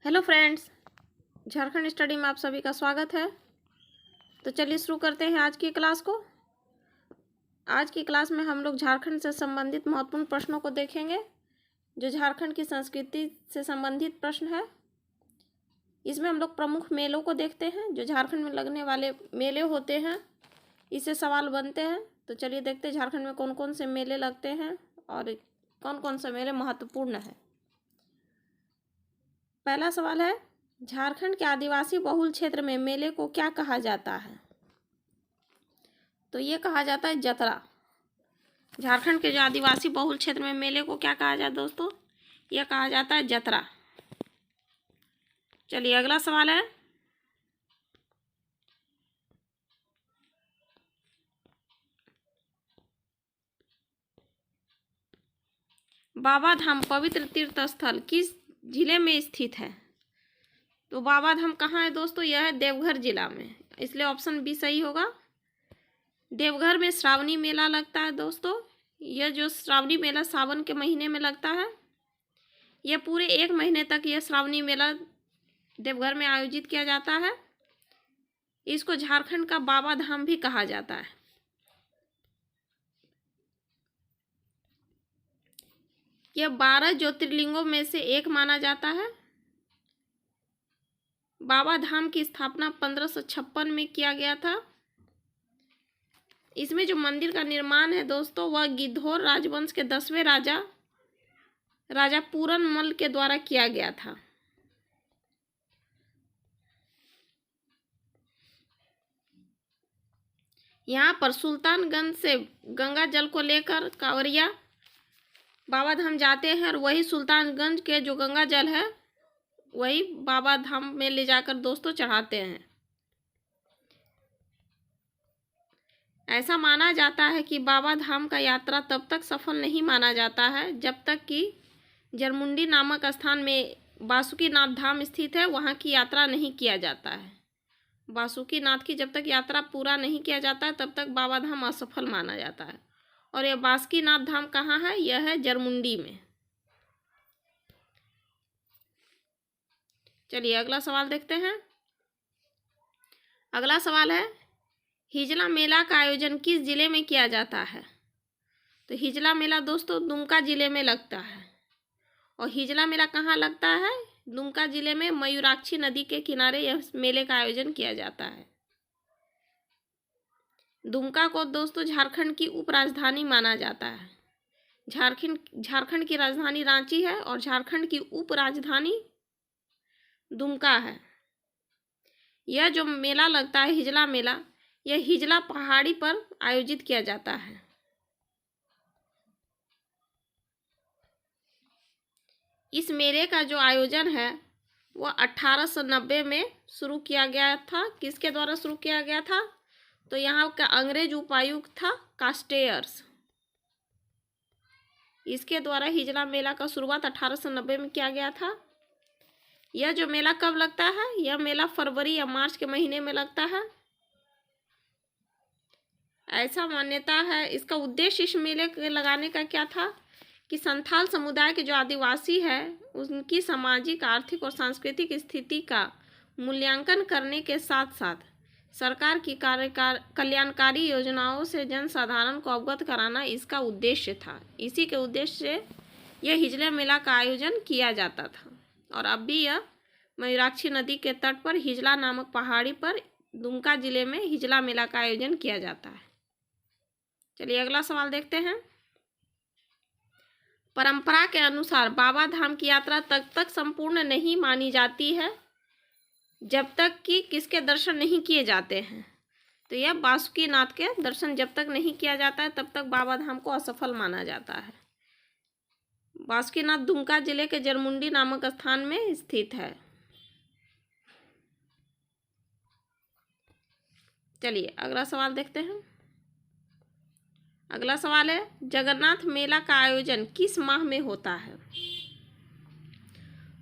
Hello friends, Jharkhand study में आप सभी का स्वागत है। तो चलिए शुरू करते हैं आज की क्लास को। आज की क्लास में हम लोग झारखंड से संबंधित महत्वपूर्ण प्रश्नों को देखेंगे, जो झारखंड की संस्कृति से संबंधित प्रश्न है। इसमें हम लोग प्रमुख मेलों को देखते हैं, जो झारखंड में लगने वाले मेले होते हैं, इससे सवाल बनते हैं। तो चलिए देखते हैं झारखंड में कौन कौन से मेले लगते हैं और कौन कौन से मेले महत्वपूर्ण है। पहला सवाल है, झारखंड के आदिवासी बहुल क्षेत्र में मेले को क्या कहा जाता है? तो ये कहा जाता है जतरा। झारखंड के जो आदिवासी बहुल क्षेत्र में मेले को क्या कहा जाता है दोस्तों? यह कहा जाता है जतरा। चलिए अगला सवाल है, बाबा धाम पवित्र तीर्थ स्थल किस जिले में स्थित है? तो बाबा धाम कहाँ है दोस्तों? यह है देवघर जिला में, इसलिए ऑप्शन बी सही होगा। देवघर में श्रावणी मेला लगता है दोस्तों। यह जो श्रावणी मेला सावन के महीने में लगता है, यह पूरे 1 महीने तक यह श्रावणी मेला देवघर में आयोजित किया जाता है। इसको झारखंड का बाबा धाम भी कहा जाता है। यह 12 ज्योतिर्लिंगों में से एक माना जाता है। बाबा धाम की स्थापना 1556 में किया गया था। इसमें जो मंदिर का निर्माण है दोस्तों, वह गिद्धौर राजवंश के 10वें राजा पूरनमल के द्वारा किया गया था। यहाँ पर सुल्तानगंज से गंगा जल को लेकर कांवरिया बाबा धाम जाते हैं, और वही सुल्तानगंज के जो गंगा जल है वही बाबा धाम में ले जाकर दोस्तों चढ़ाते हैं। ऐसा माना जाता है कि बाबा धाम का यात्रा तब तक सफल नहीं माना जाता है जब तक कि जरमुंडी नामक स्थान में बासुकीनाथ धाम स्थित है, वहाँ की यात्रा नहीं किया जाता है। बासुकीनाथ की जब तक यात्रा पूरा नहीं किया जाता है तब तक बाबा धाम असफल माना जाता है। और यह बासुकीनाथ धाम कहाँ है? यह है जरमुंडी में। चलिए अगला सवाल देखते हैं। अगला सवाल है, हिजला मेला का आयोजन किस जिले में किया जाता है? तो हिजला मेला दोस्तों दुमका जिले में लगता है। और हिजला मेला कहाँ लगता है? दुमका जिले में मयूराक्षी नदी के किनारे यह मेले का आयोजन किया जाता है। दुमका को दोस्तों झारखंड की उपराजधानी माना जाता है। झारखंड की राजधानी रांची है और झारखंड की उपराजधानी दुमका है। यह जो मेला लगता है हिजला मेला, यह हिजला पहाड़ी पर आयोजित किया जाता है। इस मेले का जो आयोजन है वह 1890 में शुरू किया गया था। किसके द्वारा शुरू किया गया था? तो यहाँ का अंग्रेज उपायुक्त था कास्टेयर्स। इसके द्वारा हिजला मेला का शुरुआत 1890 में किया गया था। यह जो मेला कब लगता है? यह मेला फरवरी या मार्च के महीने में लगता है। ऐसा मान्यता है। इसका उद्देश्य इस मेले के लगाने का क्या था कि संथाल समुदाय के जो आदिवासी है उनकी सामाजिक, आर्थिक और सांस्कृतिक स्थिति का मूल्यांकन करने के साथ साथ सरकार की कल्याणकारी योजनाओं से जनसाधारण को अवगत कराना इसका उद्देश्य था। इसी के उद्देश्य से यह हिजला मेला का आयोजन किया जाता था। और अब भी यह मयूराक्षी नदी के तट पर हिजला नामक पहाड़ी पर दुमका जिले में हिजला मेला का आयोजन किया जाता है। चलिए अगला सवाल देखते हैं। परंपरा के अनुसार बाबा धाम की यात्रा तब तक संपूर्ण नहीं मानी जाती है जब तक कि किसके दर्शन नहीं किए जाते हैं? तो यह बासुकीनाथ के दर्शन जब तक नहीं किया जाता है तब तक बाबा धाम को असफल माना जाता है। बासुकीनाथ दुमका जिले के जरमुंडी नामक स्थान में स्थित है। चलिए अगला सवाल देखते हैं। अगला सवाल है, जगन्नाथ मेला का आयोजन किस माह में होता है?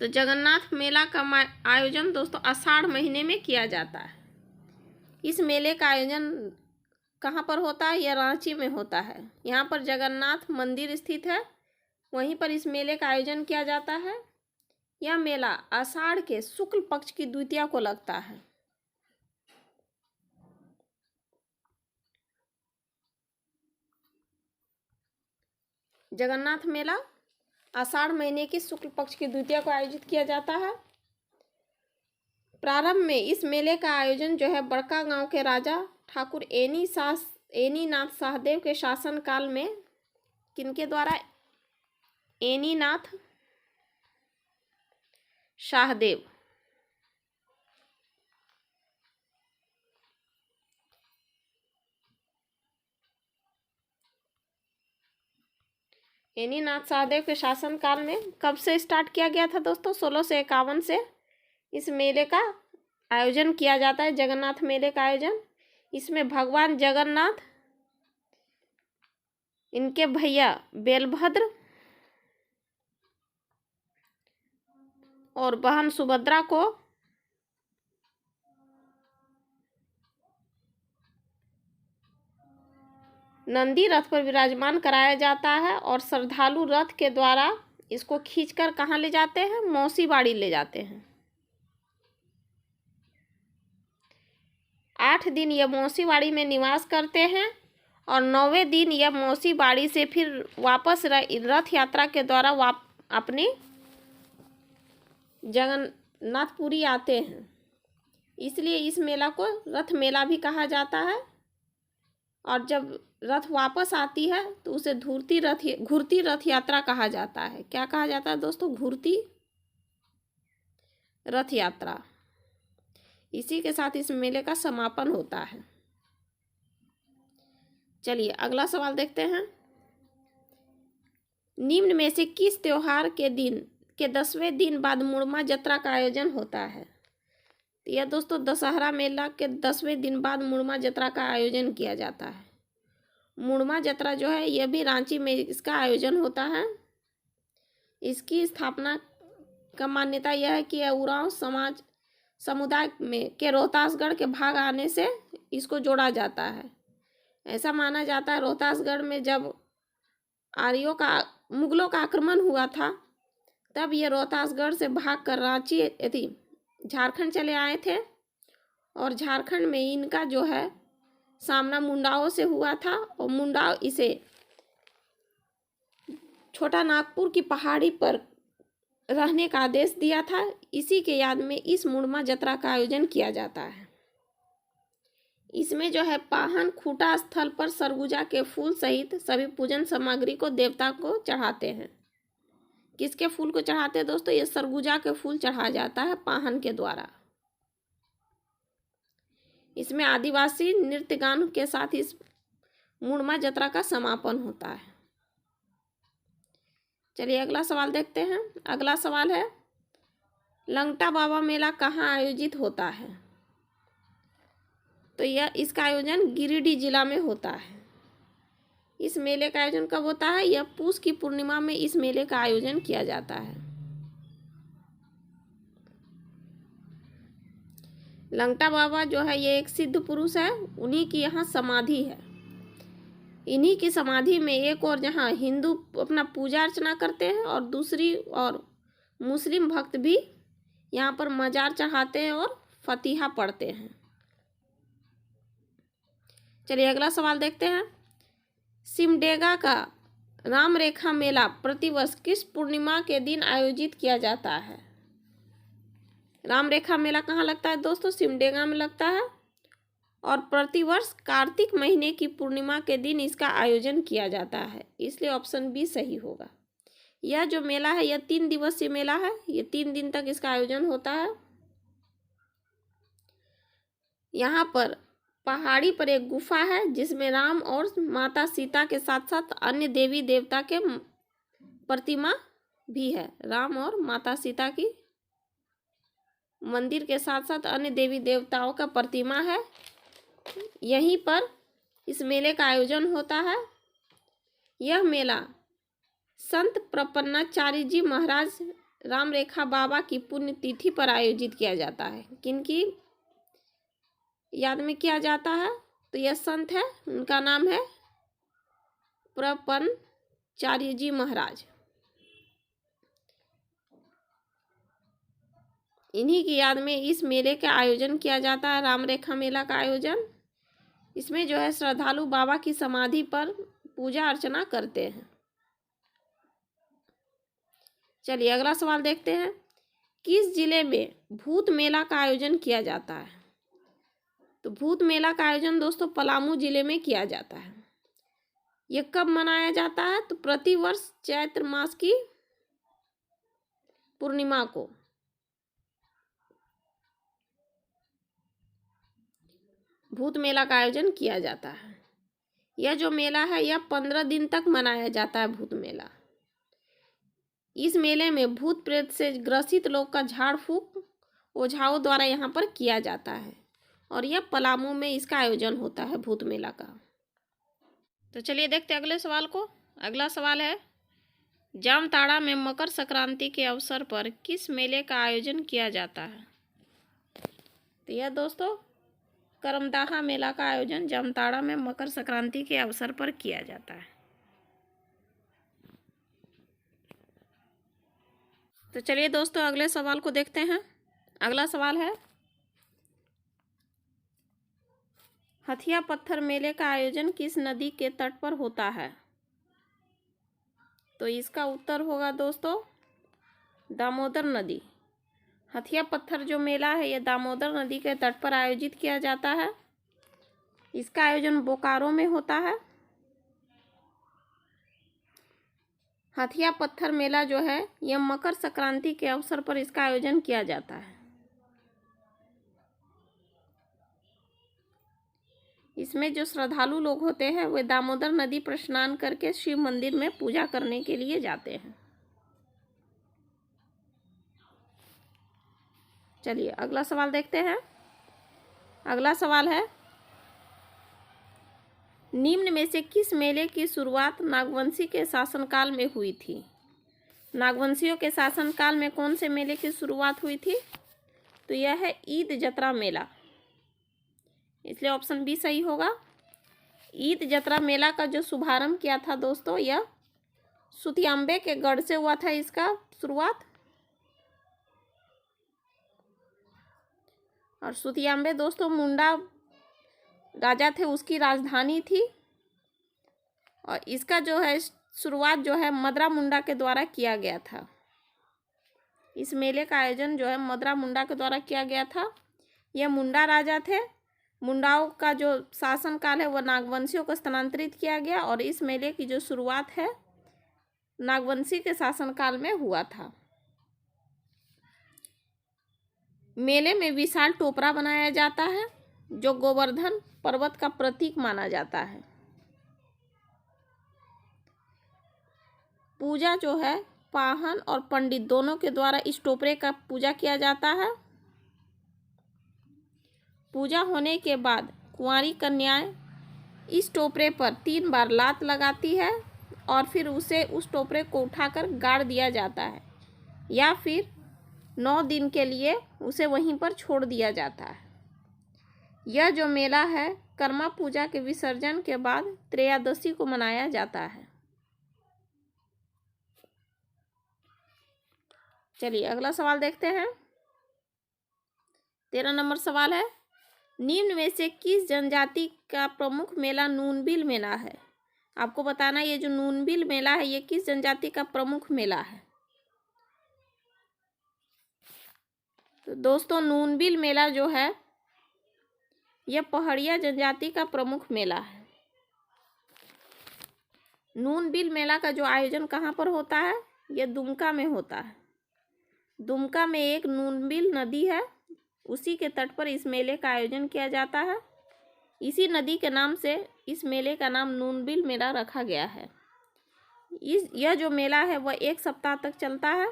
तो जगन्नाथ मेला का आयोजन दोस्तों आषाढ़ महीने में किया जाता है। इस मेले का आयोजन कहाँ पर होता है? यह रांची में होता है। यहाँ पर जगन्नाथ मंदिर स्थित है, वहीं पर इस मेले का आयोजन किया जाता है। यह मेला आषाढ़ के शुक्ल पक्ष की द्वितीया को लगता है। जगन्नाथ मेला आषाढ़ महीने की शुक्ल पक्ष की द्वितीया को आयोजित किया जाता है। प्रारंभ में इस मेले का आयोजन जो है बड़का गांव के राजा ठाकुर एनीनाथ शाहदेव के शासन काल में, किनके द्वारा? एनीनाथ शाहदेव। एनीनाथ शाहदेव के शासन काल में कब से स्टार्ट किया गया था दोस्तों? 1651 से इस मेले का आयोजन किया जाता है, जगन्नाथ मेले का आयोजन। इसमें भगवान जगन्नाथ, इनके भैया बेलभद्र और बहन सुभद्रा को नंदी रथ पर विराजमान कराया जाता है और श्रद्धालु रथ के द्वारा इसको खींचकर कहाँ ले जाते हैं? मौसी बाड़ी ले जाते हैं। 8 दिन यह मौसी बाड़ी में निवास करते हैं और 9वें दिन यह मौसी बाड़ी से फिर वापस रथ यात्रा के द्वारा अपने जगन्नाथपुरी आते हैं। इसलिए इस मेला को रथ मेला भी कहा जाता है। और जब रथ वापस आती है तो उसे घुरती रथ यात्रा कहा जाता है। क्या कहा जाता है दोस्तों? घुरती रथ यात्रा। इसी के साथ इस मेले का समापन होता है। चलिए अगला सवाल देखते हैं। निम्न में से किस त्योहार के 10वें दिन बाद मुड़मा जत्रा का आयोजन होता है? तो यह दोस्तों दशहरा मेला के 10वें दिन बाद मुड़मा जत्रा का आयोजन किया जाता है। मुड़मा जत्रा जो है यह भी रांची में इसका आयोजन होता है। इसकी स्थापना का मान्यता यह है कि यह उरांव समुदाय में के रोहतासगढ़ के भाग आने से इसको जोड़ा जाता है। ऐसा माना जाता है रोहतासगढ़ में जब मुगलों का आक्रमण हुआ था तब ये रोहतासगढ़ से भाग कर रांची झारखंड चले आए थे और झारखंड में इनका जो है सामना मुंडाओं से हुआ था और मुंडाओं इसे छोटा नागपुर की पहाड़ी पर रहने का आदेश दिया था। इसी के याद में इस मुड़मा जत्रा का आयोजन किया जाता है। इसमें जो है पाहन खूटा स्थल पर सरगुजा के फूल सहित सभी पूजन सामग्री को देवता को चढ़ाते हैं। किसके फूल को चढ़ाते हैं दोस्तों? ये सरगुजा के फूल चढ़ाया जाता है पाहन के द्वारा। इसमें आदिवासी नृत्य गान के साथ इस मुड़मा जत्रा का समापन होता है। चलिए अगला सवाल देखते हैं। अगला सवाल है लंगटा बाबा मेला कहाँ आयोजित होता है? तो यह इसका आयोजन गिरिडीह जिला में होता है। इस मेले का आयोजन कब होता है? यह पूस की पूर्णिमा में इस मेले का आयोजन किया जाता है। लंगटा बाबा जो है ये एक सिद्ध पुरुष है, उन्हीं की यहाँ समाधि है। इन्हीं की समाधि में एक और जहाँ हिंदू अपना पूजा अर्चना करते हैं और दूसरी और मुस्लिम भक्त भी यहाँ पर मजार चढ़ाते हैं और फतिहा पढ़ते हैं। चलिए अगला सवाल देखते हैं। सिमडेगा का राम रेखा मेला प्रतिवर्ष किस पूर्णिमा के दिन आयोजित किया जाता है? राम रेखा मेला कहाँ लगता है दोस्तों? सिमडेगा में लगता है और प्रतिवर्ष कार्तिक महीने की पूर्णिमा के दिन इसका आयोजन किया जाता है। इसलिए ऑप्शन बी सही होगा। यह जो मेला है यह 3 दिवसीय मेला है। ये 3 दिन तक इसका आयोजन होता है। यहाँ पर पहाड़ी पर एक गुफा है जिसमें राम और माता सीता के साथ साथ अन्य देवी देवता के प्रतिमा भी है। राम और माता सीता की मंदिर के साथ साथ अन्य देवी देवताओं का प्रतिमा है। यहीं पर इस मेले का आयोजन होता है। यह मेला संत प्रपन्नाचार्य जी महाराज राम रेखा बाबा की पुण्यतिथि पर आयोजित किया जाता है। किनकी याद में किया जाता है? तो यह संत है, उनका नाम है प्रपन्नाचार्य जी महाराज। इन्हीं की याद में इस मेले का आयोजन किया जाता है, राम रेखा मेला का आयोजन। इसमें जो है श्रद्धालु बाबा की समाधि पर पूजा अर्चना करते हैं। चलिए अगला सवाल देखते हैं। किस जिले में भूत मेला का आयोजन किया जाता है? तो भूत मेला का आयोजन दोस्तों पलामू जिले में किया जाता है। यह कब मनाया जाता है? तो प्रतिवर्ष चैत्र मास की पूर्णिमा को। भूत मेला का आयोजन किया जाता है। यह जो मेला है यह 15 दिन तक मनाया जाता है भूत मेला। इस मेले में भूत प्रेत से ग्रसित लोग का झाड़ फूक ओझाओं द्वारा यहाँ पर किया जाता है और यह पलामू में इसका आयोजन होता है भूत मेला का। तो चलिए देखते हैं अगले सवाल को। अगला सवाल है, जामताड़ा में मकर संक्रांति के अवसर पर किस मेले का आयोजन किया जाता है? तो यह दोस्तों करमदाहा मेला का आयोजन जामताड़ा में मकर संक्रांति के अवसर पर किया जाता है। तो चलिए दोस्तों अगले सवाल को देखते हैं। अगला सवाल है, हथिया पत्थर मेले का आयोजन किस नदी के तट पर होता है? तो इसका उत्तर होगा दोस्तों दामोदर नदी। हथिया पत्थर जो मेला है यह दामोदर नदी के तट पर आयोजित किया जाता है। इसका आयोजन बोकारो में होता है। हथिया पत्थर मेला जो है यह मकर संक्रांति के अवसर पर इसका आयोजन किया जाता है। इसमें जो श्रद्धालु लोग होते हैं वे दामोदर नदी पर स्नान करके शिव मंदिर में पूजा करने के लिए जाते हैं। चलिए अगला सवाल देखते हैं। अगला सवाल है, निम्न में से किस मेले की शुरुआत नागवंशी के शासनकाल में हुई थी? नागवंशियों के शासनकाल में कौन से मेले की शुरुआत हुई थी? तो यह है ईद जतरा मेला, इसलिए ऑप्शन बी सही होगा। ईद जतरा मेला का जो शुभारंभ किया था दोस्तों यह सुतियांबे के गढ़ से हुआ था इसका शुरुआत। और सुतियांबे दोस्तों मुंडा राजा थे उसकी राजधानी थी और इसका जो है शुरुआत जो है मदरा मुंडा के द्वारा किया गया था। इस मेले का आयोजन जो है मदरा मुंडा के द्वारा किया गया था। यह मुंडा राजा थे। मुंडाओं का जो शासन काल है वह नागवंशियों को स्थानांतरित किया गया और इस मेले की जो शुरुआत है नागवंशी के शासनकाल में हुआ था। मेले में विशाल टोपरा बनाया जाता है जो गोवर्धन पर्वत का प्रतीक माना जाता है। पूजा जो है पाहन और पंडित दोनों के द्वारा इस टोपरे का पूजा किया जाता है। पूजा होने के बाद कुंवारी कन्याएं इस टोपरे पर 3 बार लात लगाती है और फिर उसे उस टोपरे को उठाकर गाड़ दिया जाता है या फिर 9 दिन के लिए उसे वहीं पर छोड़ दिया जाता है। यह जो मेला है कर्मा पूजा के विसर्जन के बाद त्रयोदशी को मनाया जाता है। चलिए अगला सवाल देखते हैं। 13 नंबर सवाल है, निम्न में से किस जनजाति का प्रमुख मेला नूनबिल मेला है? आपको बताना ये जो नूनबिल मेला है ये किस जनजाति का प्रमुख मेला है? तो दोस्तों नूनबिल मेला जो है यह पहाड़िया जनजाति का प्रमुख मेला है। नूनबिल मेला का जो आयोजन कहाँ पर होता है? यह दुमका में होता है। दुमका में एक नूनबिल नदी है, उसी के तट पर इस मेले का आयोजन किया जाता है। इसी नदी के नाम से इस मेले का नाम नूनबिल मेला रखा गया है। यह जो मेला है वह 1 सप्ताह तक चलता है।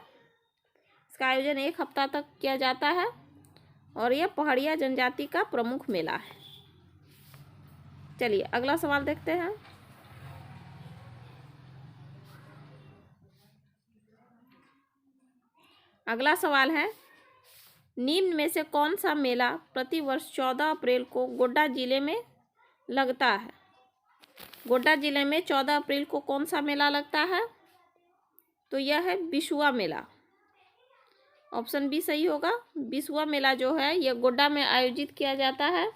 इसका आयोजन 1 हफ्ता तक किया जाता है और यह पहाड़िया जनजाति का प्रमुख मेला है। चलिए अगला सवाल देखते हैं। अगला सवाल है, निम्न में से कौन सा मेला प्रतिवर्ष 14 अप्रैल को गोड्डा जिले में लगता है? गोड्डा जिले में 14 अप्रैल को कौन सा मेला लगता है? तो यह है बिशुआ मेला। ऑप्शन बी सही होगा। बिसुआ मेला जो है यह गोड्डा में आयोजित किया जाता है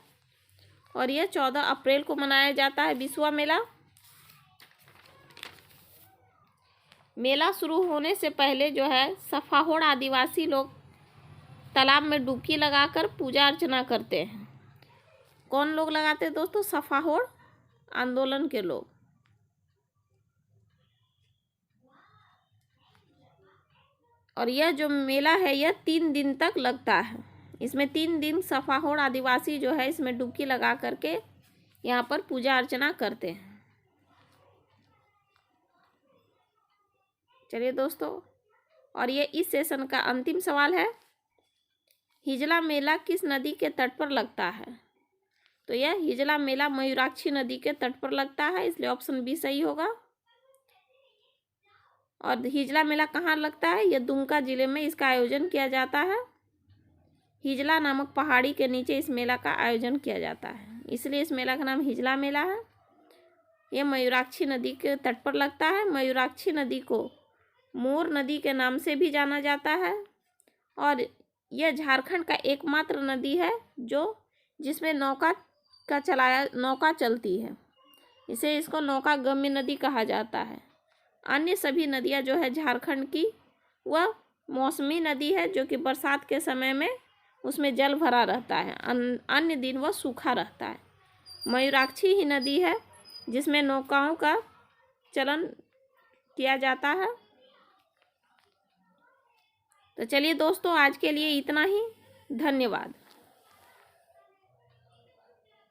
और यह 14 अप्रैल को मनाया जाता है बिसुआ मेला। मेला शुरू होने से पहले जो है सफाहोड़ आदिवासी लोग तालाब में डुबकी लगाकर पूजा अर्चना करते हैं। कौन लोग लगाते हैं दोस्तों? सफाहोड़ आंदोलन के लोग। और यह जो मेला है यह 3 दिन तक लगता है। इसमें 3 दिन सफाहोड़ आदिवासी जो है इसमें डुबकी लगा करके यहाँ पर पूजा अर्चना करते हैं। चलिए दोस्तों, और ये इस सेशन का अंतिम सवाल है। हिजला मेला किस नदी के तट पर लगता है? तो यह हिजला मेला मयूराक्षी नदी के तट पर लगता है, इसलिए ऑप्शन बी सही होगा। और हिजला मेला कहाँ लगता है? यह दुमका जिले में इसका आयोजन किया जाता है। हिजला नामक पहाड़ी के नीचे इस मेला का आयोजन किया जाता है, इसलिए इस मेला का नाम हिजला मेला है। यह मयूराक्षी नदी के तट पर लगता है। मयूराक्षी नदी को मोर नदी के नाम से भी जाना जाता है और यह झारखंड का एकमात्र नदी है जिसमें नौका चलती है, इसे इसको नौका गम्य नदी कहा जाता है। अन्य सभी नदियां जो है झारखंड की वह मौसमी नदी है, जो कि बरसात के समय में उसमें जल भरा रहता है, अन्य दिन वह सूखा रहता है। मयूराक्षी ही नदी है जिसमें नौकाओं का चलन किया जाता है। तो चलिए दोस्तों, आज के लिए इतना ही। धन्यवाद।